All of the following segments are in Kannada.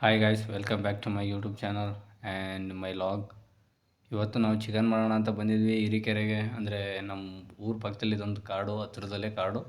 Hi guys, welcome back to my YouTube channel and my log. ಇವತ್ತು ನಾವು ಚಿಕನ್ ಮಾಡೋಣ ಅಂತ ಬಂದಿದ್ವಿ ಹಿರಿಕೆರೆಗೆ. ಅಂದರೆ ನಮ್ಮ ಊರ ಪಕ್ಕದಲ್ಲಿ ಇದೊಂದು ಕಾಡು, ಹತ್ರದಲ್ಲೇ ಕಾಡು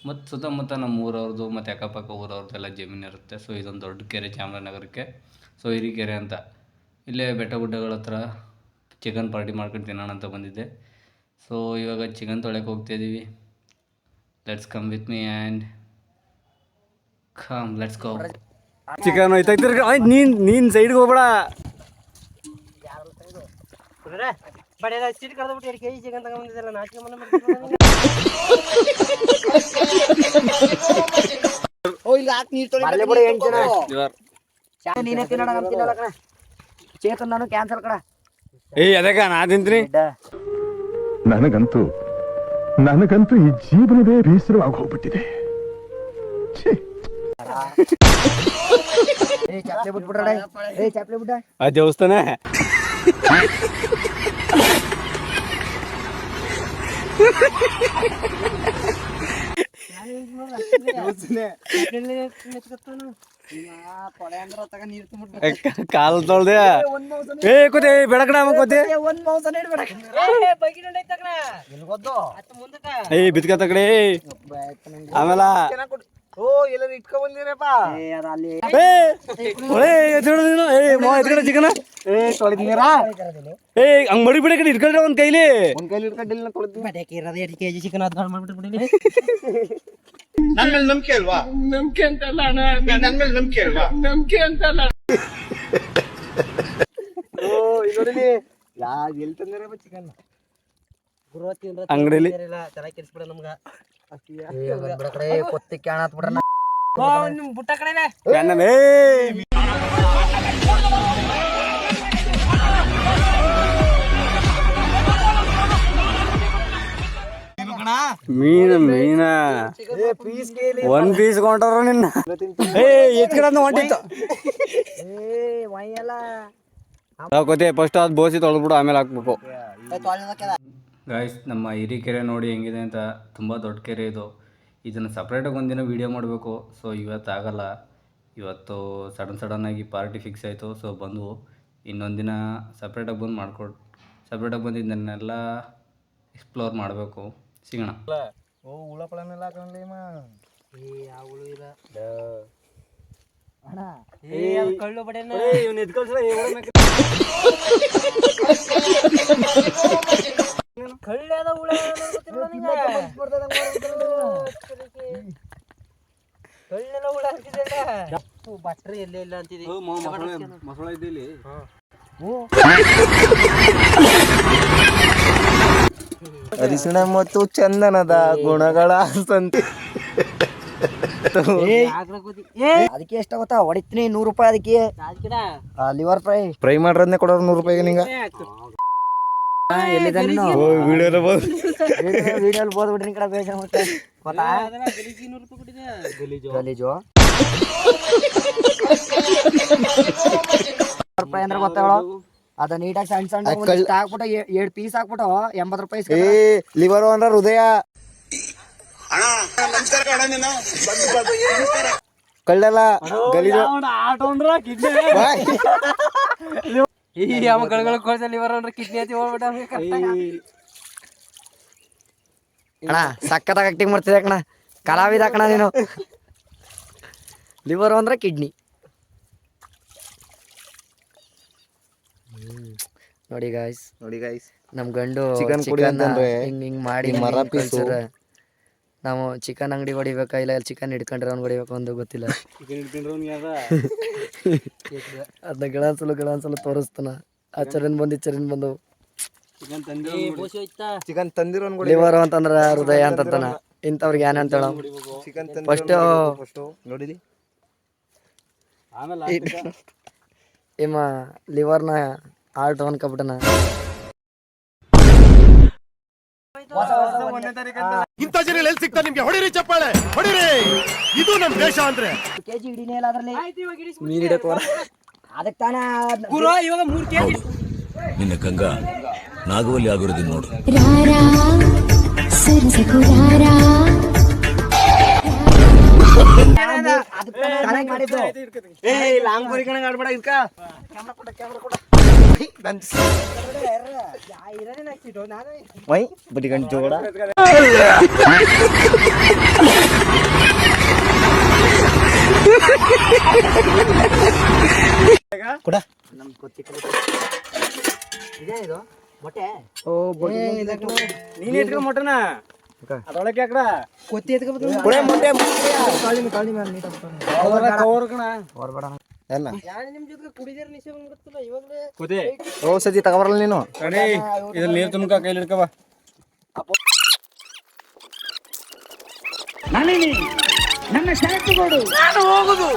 ಮತ್ತು ಸುತ್ತಮುತ್ತ ನಮ್ಮ ಊರವ್ರದ್ದು ಮತ್ತು ಅಕ್ಕಪಕ್ಕ ಊರವ್ರದ್ದೆಲ್ಲ ಜಮೀನು ಇರುತ್ತೆ. ಸೊ ಇದೊಂದು ದೊಡ್ಡ ಕೆರೆ ಚಾಮರಾಜನಗರಕ್ಕೆ. ಸೊ ಹಿರಿಕೆರೆ ಅಂತ ಇಲ್ಲೇ ಬೆಟ್ಟ ಗುಡ್ಡಗಳ ಹತ್ರ ಚಿಕನ್ ಪಾರ್ಟಿ ಮಾಡ್ಕೊಂಡು ತಿನ್ನೋಣ ಅಂತ ಬಂದಿದ್ದೆ. ಸೊ ಇವಾಗ ಚಿಕನ್ ತೊಳೆಯೋಕೆ ಹೋಗ್ತಾಯಿದ್ದೀವಿ. Let's come with me and let's go. Chicken ನೀನ್ ಸೈಡ್ಗೆ ಹೋಗ್ಬೇಡ. ಚೇತನ್ ನಾನು ಕ್ಯಾನ್ಸಲ್ ಕಡ. ಅದಕ್ಕ ನಾ ತಿಂತೀನಿ. ನನಗಂತೂ ಈ ಜೀವನವೇ ಬೇಸರವಾಗಿ ಹೋಗ್ಬಿಟ್ಟಿದೆ. ಆ ದೇವಸ್ಥಾನ ಕಾಲ್ ತೊಳ್ದೆ ಕೋತೆ ಬೆಳಕಣ ಕೋತೆ ಬಿದ್ಕ ತಗಡೆ ಆಮೇಲೆ ಎಲ್ಲರೂ ಇಟ್ಕೊಂಡ್ ಬಂದಿರಪ್ಪ. ಚಿಕನ್ ಹಂಗ್ ಮಡಿ ಬಿಡ ಕಡೆ ಇಟ್ಕೊಂಡ್ರೆ ಒಂದ್ ಕೈಲಿ ಇಟ್ಕೊಂಡಿಲ್ಲ ಕೆಜಿ ಚಿಕನ್ ನನ್ ಮೇಲೆ ನಂಬಿಕೆ ಅಲ್ವಾ? ನಂಬಿಕೆ ಅಂತಲ್ಲ ಅಣ್ಣ, ನನ್ ಮೇಲೆ ನಂಬಿಕೆ ಅಲ್ವಾ? ನಂಬಿಕೆ ಅಂತಲ್ಲ. ಎಲ್ಲಿ ತಂದಿರಪ್ಪ ಚಿಕನ್ ಅಂಗಡಿಲಿ ಚೆನ್ನಾಗಿ ಕೆಲ್ಸ್ಬಿಡ ನಮ್ಗ ಕೊತ್ತಿ ಕಾಣತ್ ಬಿಡ್ರ ಬುಟ್ಟ ಕಡೆ ಮೀನ ಒಂದ್ ಪೀಸ್ ಕೊಂಡ್ರ ನಿನ್ನ ಹೊಂಟಿತ್ತು. ಕೋತೆ ಫಸ್ಟ್ ಅದು ಬೋಸಿ ತೊಳೆದ್ಬಿಡು, ಆಮೇಲೆ ಹಾಕ್ಬೇಕು. ಗಾಯ್ಸ್, ನಮ್ಮ ಹಿರಿಕೆರೆ ನೋಡಿ ಹೆಂಗಿದೆ ಅಂತ. ತುಂಬ ದೊಡ್ಡ ಕೆರೆ ಇದು. ಇದನ್ನು ಸಪ್ರೇಟಾಗಿ ಒಂದಿನ ವೀಡಿಯೋ ಮಾಡಬೇಕು. ಸೊ ಇವತ್ತು ಆಗಲ್ಲ. ಇವತ್ತು ಸಡನ್ನಾಗಿ ಪಾರ್ಟಿ ಫಿಕ್ಸ್ ಆಯಿತು. ಸೊ ಬಂದು ಇನ್ನೊಂದು ದಿನ ಸಪ್ರೇಟಾಗಿ ಬಂದು ಸಪ್ರೇಟಾಗಿ ಬಂದು ಇದನ್ನೆಲ್ಲ ಎಕ್ಸ್ಪ್ಲೋರ್ ಮಾಡಬೇಕು. ಸಿಗೋಣ. ಹುಳಪಳನೆಲ್ಲ ಕಳ್ಳು ಬಡೇನ ಕಳ್ಳ್ಯಾದ ಹುಳ ಕಳ್ಳೆಲ್ಲ ಹುಳ ಹಾಕಿದೆ. ಬಟ್ರಿ ಎಲ್ಲೇ ಇಲ್ಲ ಅಂತಿದೆ. ಮಸಳ ಇದ್ದಿಲ್ಲಿ ಅರಿಶಿಣ ಮತ್ತು ಚಂದನದ ಗುಣಗಳ ಸಂತೆ. ಅದಕ್ಕೆ ಎಷ್ಟ ಗೊತ್ತಾ? ಹೊಡಿತೀನಿ 100 ರೂಪಾಯಿ ಅದಕ್ಕೆ. ಲಿವರ್ ಫ್ರೈ ಮಾಡ್ರದ್ನೇ ಕೊಡೋರು 100 ರೂಪಾಯಿಗೆ. ನಿಂಗ ಎಲ್ಲಿದ್ದ ನೀನು? ವಿಡಿಯೋ ಬೋದ್ಬಿಟ್ರಿ ಕಡೆ ಬೇಜಾರ ಮತ್ತೆ ಗೊತ್ತಾ? ಗಲೀಜು ರೂಪಾಯಿ ಅಂದ್ರೆ ಗೊತ್ತಾವಳ. ಅದ ನೀಟಾಗಿ ಸಣ್ಣ ಸಣ್ಣ ಹಾಕ್ಬಿಟ್ಟು 7 ಪೀಸ್ ಹಾಕ್ಬಿಟ್ಟು 80 ರೂಪಾಯಿ. ಲಿವರ್ ಅಂದ್ರೆ ಹೃದಯ. ಕಳ್ಳಲ್ಲ ಗಲೀಜು. ಅಣ್ಣ ಸಕ್ಕತ್ತಾಗ ಆಕ್ಟಿಂಗ್ ಮಾಡ್ತಿದ್ದೆ ಕಣ, ಕಲಾವಿದ ಕಣ ನೀನು. ಲಿವರ್ ಅಂದ್ರೆ ಕಿಡ್ನಿ. ನೋಡಿ ಗಾಯ್ಸ್ ನಮ್ ಗಂಡು ಚಿಕನ್ ಹಿಂಗ್ ಮಾಡಿ ಮರ ಪೀಸ್. ನಾವು ಚಿಕನ್ ಅಂಗಡಿ ಹೊಡಿಬೇಕಾ ಇಲ್ಲ ಚಿಕನ್ ಹಿಡ್ಕೊಂಡ್ರೆ ಅವ್ನು ಹೊಡಿಬೇಕು ಒಂದು ಗೊತ್ತಿಲ್ಲ. ಅದನ್ನ ಗಳನ್ಸಲ ತೋರಿಸ್ತಾನ. ಆ ಚರನ್ ಬಂದು ಚಿಕನ್ ತಂದಿರೋ ಲಿವರ್ ಅಂತಂದ್ರ ಹೃದಯ ಅಂತಾನ. ಇಂಥವ್ರಿಗೆ ಏನ್ ಅಂತ ಫಸ್ಟ್ ನೋಡಿಲಿ ಇಮ್ಮ ಲಿವರ್ನ ಆಲ್ಟ್ ಅನ್ಕೊಬಿಟ್ಟನ. ಇಂಥ ಜನ ಎಲ್ಲಿ ಸಿಗ್ತಾ ನಿಮ್ಗೆ? ಹೊಡಿರಿ ಚಪ್ಪಾಳೆ, ಹೊಡಿರಿ. ಇದು ನಮ್ ದೇಶ ಅಂದ್ರೆ. ಕೆಜಿ ಹಿಡಿನೇ ಇಲ್ಲ ಅದ್ರಲ್ಲಿ. ಮೀನ್ ಹಿಡಕ್ ಅದಕ್ಕೆ ತಾನ ಇವಾಗ 3 ಕೆಜಿ. ನಿನ್ನ ಗಂಗಾ ನಾಗವಲ್ಲಿ ಆಗಿರೋದು ನೋಡು. ಲಾಂಗ್ ಕೋರಿ ಕಣಂಗ್ ಆಡ್ಬೇಡ ಇದ್ಕ ವೈ ಬಡಿ ಗಂಟು ಜೋಡ ಕೊಡ ನಮ್ ಕೊತ್ತಿ ಇದೇ ಇದು ಮೊಟ್ಟೆ ಓ ಬಡಿ ನೀನ್ ಇಟ್ಕೊ ಮೊಟ್ಟೆನ ಅದೊಳಗೆ ಯಾಕಡ ಕೊತ್ತಿ ಎತ್ಕೊ ಕೊಡೆ ಮೊಟ್ಟೆ ಕಾಳಿನ ಮೇಲೆ ನೀಟ ಕವರ್ ಕಣ ಹೊರಬೇಡ ಎಲ್ಲ ಯಾರು ನಿಮ್ ಜೊತೆ ಕುಡಿದಿರ ನಿಶೆ ಬಂದ್ಬಿಡ್ತಲ್ಲ ಇವಾಗಲೇ ಕೊದೆ ಓ ಸಜ್ಜಿ ತಗೋಬರಲ್ಲ ನೀನು ಕಣೆ ಇದ್ರಲ್ಲಿ ನೀರು ತುಂಬಕ ಕೈಲಿ ಹಿಡ್ಕವ ನನ್ನ ಷರತ್ತು ಕೊಡು ನಾನು ಹೋಗುದು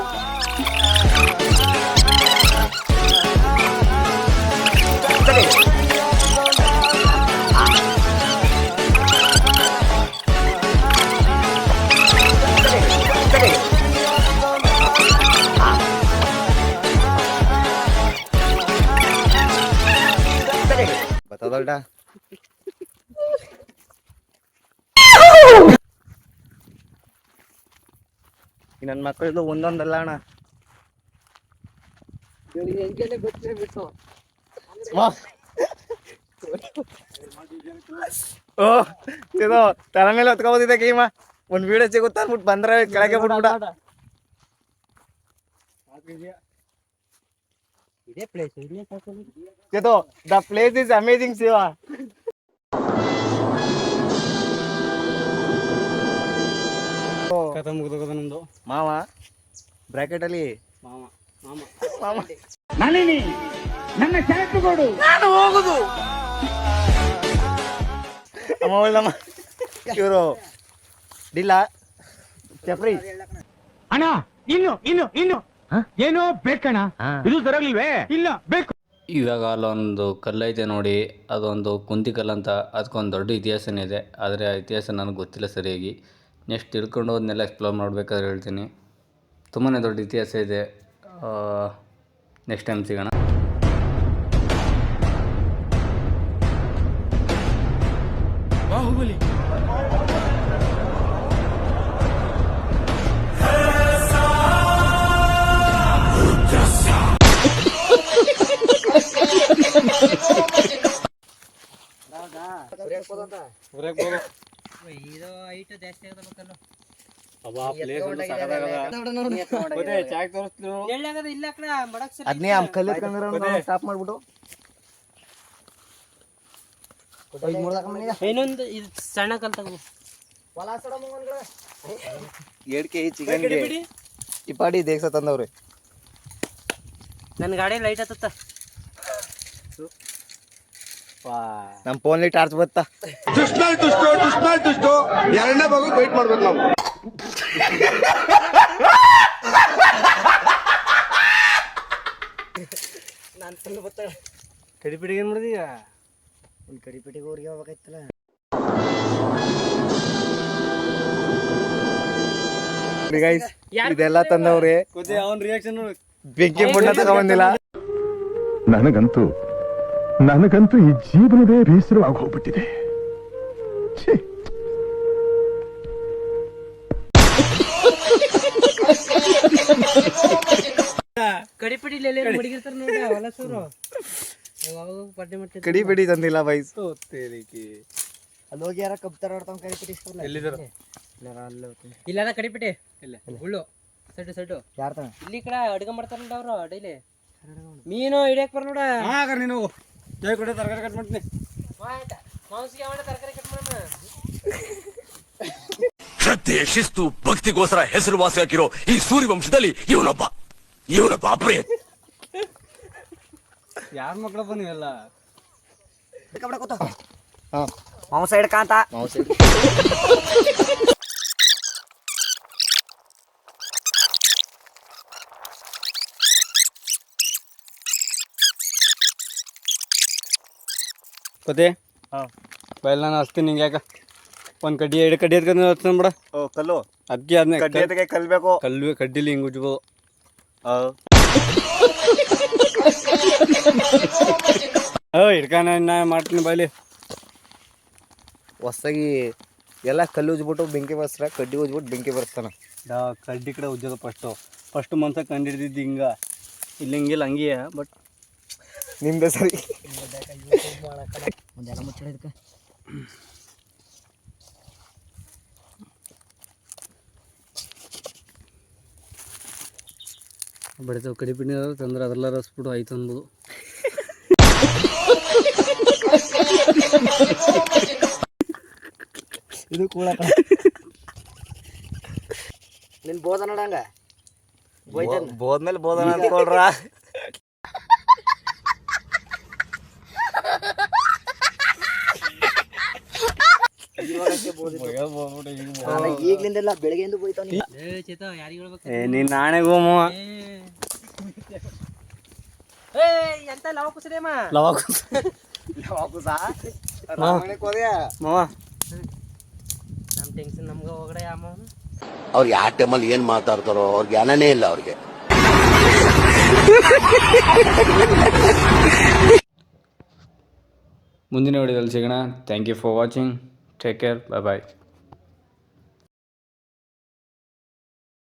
ಬತ್ತದಲ್ಡ ನನ್ನ ಮಕ್ಕಳದು ಒಂದೊಂದಲ್ಲ ಅಣ್ಣ ಓ ಇದು ತಲೆ ಮೇಲೆ ಹೊತ್ಕೋಬೋದಿದೆ ಕೈಮ ಒಂದ್ ವೀಡಿಯೋ ಸಿಗುತ್ತಾ ಅಂದ್ಬಿಟ್ಟು ಬಂದ್ರೆ ಕೆಳಗೆ ಬಿಟ್ಬಿಡ the place is amazing Shiva ಕಥ ಮುಗ್ದೋಗದ ನಮ್ದು ಮಾವ ಬ್ರಾಕೆಟ್ ಅಲ್ಲಿ ಮಾಮ ನನ್ನ ಷರತ್ತು ಕೊಡು ನಾನು ಹೋಗುದು ಅಮ್ಮ ಇವರು ಡಿಲ್ಲ ಚಪ್ರಿ ಅಣ್ಣ ಇನ್ನು ಏನೋ ಬೇಕಣ್ಣ ಇದು ಸರಿಯಾಗಿಲ್ವೇ ಇಲ್ಲ ಬೇಕು ಇವಾಗ ಅಲ್ಲೊಂದು ಕಲ್ಲೈತೆ ನೋಡಿ, ಅದೊಂದು ಕುಂತಿ ಕಲ್ಲು ಅಂತ. ಅದಕ್ಕೊಂದು ದೊಡ್ಡ ಇತಿಹಾಸನೇ ಇದೆ, ಆದರೆ ಆ ಇತಿಹಾಸ ನನಗೆ ಗೊತ್ತಿಲ್ಲ ಸರಿಯಾಗಿ. ನೆಕ್ಸ್ಟ್ ತಿಳ್ಕೊಂಡು ಹೋದ್ನೆಲ್ಲ ಎಕ್ಸ್ಪ್ಲೋರ್ ಮಾಡಬೇಕಾದ್ರೆ ಹೇಳ್ತೀನಿ. ತುಂಬಾ ದೊಡ್ಡ ಇತಿಹಾಸ ಇದೆ. ನೆಕ್ಸ್ಟ್ ಟೈಮ್ ಸಿಗೋಣ. ಬಾಹುಬಲಿ ಅದ್ನೇ ಕಲ್ಲು ಸ್ಟಾಪ್ ಮಾಡ್ಬಿಟ್ಟು ಇನ್ನೊಂದು ಇದು ಸಣ್ಣ ಕಲ್ ತಗೋ ಎಡ್ಕೆ ಚಿಕನ್ಗೆ ಇಪಾಡಿ ದೇಖ್ಸ ತಂದವ್ರೆ. ನನ್ನ ಗಾಡಿ ಲೈಟ್ ಹತ್ತ ನಮ್ಮ ಫೋನ್ಲಿ ಟಾರ್ಚ್ ಬತ್ತಾ. ಎರಡನೇ ಭಾಗ ವೇಟ್ ಮಾಡ್ಬೇಕು ನಾವು. ಕಡಿಪಿಡಿಗೆ ಏನ್ ಮಾಡಿದೀಗ? ಒಂದು ಕಡಿಪಿಟಿಗೆ ಊರಿಗೆ ಹೋಗ್ಬೇಕಾಯ್ತಲ್ಲ. ಇದೆಲ್ಲ ತಂದವ್ರೆ. ಅವನ್ ರಿಯಾಕ್ಷನ್ ಬೆಂಕಿ ಬಣ್ಣ ತಗೊಂಡಿಲ್ಲ. ನನಗಂತೂ ಈ ಜೀವನವೇ ಬೇಸರವಾಗಿ ಹೋಗ್ಬಿಟ್ಟಿದೆ. ಕಡಿಪಿಡಿಲಿ ಮಡಿಗಿರ್ತಾರ ನೋಡಿ ಹೊಲಸೂರು ಪಡ್ಡೆ ಮಾಡ್ತಾರೆ. ಕಡಿಪಿಡಿ ತಂದಿಲ್ಲ ಬೈಸು ಅಲ್ಲಿ ಹೋಗಿ ಯಾರ ಕಬ್ತಾರ ಆಡ್ತಾವ ಕಡಿಪಿಟಿ ಇಲ್ಲ ಕಡಿಪಿಟಿ ಇಲ್ಲ ಹುಳ್ಳು ಸಡ್ಡು ಯಾರ ಇಲ್ಲಿ ಕಡೆ ಅಡ್ಗೆ ಮಾಡ್ತಾರ ನೋಡ ಅವ್ರು ಡೈಲಿ ಮೀನು ಹಿಡಿಯಕ್ ಬರ ನೋಡ. ನೀನು ತರಕಾರಿ ಕಟ್ ಮಾಡ್ತೀನಿ. ಮಾಂಸಿಗೆ ತರಕಾರಿ ಕಟ್ ಮಾಡೋಣ. ಶ್ರದ್ಧೆ, ಶಿಸ್ತು, ಭಕ್ತಿಗೋಸ್ಕರ ಹೆಸರುವಾಸಿ ಹಾಕಿರೋ ಈ ಸೂರ್ಯವಂಶದಲ್ಲಿ ಇವನೊಬ್ಬ ಅಪ್ರಿಯ. ಯಾರ ಮಕ್ಕಳಪ್ಪ ನೀವೆಲ್ಲ? ಮಾಂಸ ಹಿಡ್ಕಂತ ಕೊತೆ ಬಯಲ್ ನಾನು ಹಚ್ತೀನಿ ನಿಂಗೆ. ಯಾಕ ಒಂದು ಕಡ್ಡಿ 2 ಕಡ್ಡಿ ಎತ್ಕೊಂಡು ಹಚ್ತಾನ ಬಿಡ. ಕಲ್ಲು ಅದಕ್ಕೆ ಅದನ್ನೇ ಕಡ್ಡಿ ಕಲ್ಬೇಕು. ಕಲ್ಲು ಕಡ್ಡಿಲಿ ಹಿಂಗೆ ಉಜ್ಬೋದು. ಹಿಡ್ಕಾನ ಮಾಡ್ತೀನಿ ಬಾಯ್ಲಿ. ಹೊಸದಾಗಿ ಎಲ್ಲ ಕಲ್ಲು ಉಜ್ಬಿಟ್ಟು ಬೆಂಕಿ ಬರ್ಸ್ರ, ಕಡ್ಡಿ ಉಜ್ಬಿಟ್ಟು ಬೆಂಕಿ ಬರ್ಸ್ತಾನ. ಕಡ್ಡಿ ಕಡೆ ಉಜ್ಜೋದು ಫಸ್ಟು ಮನ್ಸ ಕಂಡಿಡ್ದಿದ್ದು ಇಲ್ಲಿ ಹಿಂಗಿಲ್ಲ ಹಂಗೆಯ ಬಟ್ ನಿಮ್ದೆ ಸರಿ ಒಂದೆಲ್ಲ ಮುಚ್ಚಳ ಇದಕ್ಕೆ ಬಡಿತಾವ ಕಡಿ ಪಿಣ್ಣಿ ತಂದ್ರೆ ಅದೆಲ್ಲ ರಸ್ಬಿಟ್ಟು ಆಯ್ತು ಅನ್ಬೋದು. ಇದು ಕೂಡ ನಿನ್ ಬೋದ ನೋಡಂಗ ಬೋದ್ಮೇಲೆ ಬೋದನ ಅಂದ್ಕೊಳ್ರ. ಈಗ್ಲಿಂದೆಲ್ಲ ಬೆಳಗ್ಗೆಯಿಂದ ಬೋಯ್ತಾವ ನೀನ್ ನಾಣೆಗೂ ಮಾವ ಎಂತ ಲವ ಕುಸದೇಮ ಮಾವ ನಮ್ ಟೆನ್ಷನ್ ನಮ್ಗ ಹೋಗಡೆ ಅಮ್ಮ ಅವ್ರು ಯಾವ ಟೈಮಲ್ಲಿ ಏನ್ ಮಾತಾಡ್ತಾರೋ ಅವ್ರಿಗೆ ಜ್ಞಾನನೇ ಇಲ್ಲ ಅವ್ರಿಗೆ. ಮುಂದಿನ ವಿಡಿಯೋದಲ್ಲಿ ಸಿಗೋಣ. Thank you for watching. Take care. Bye bye.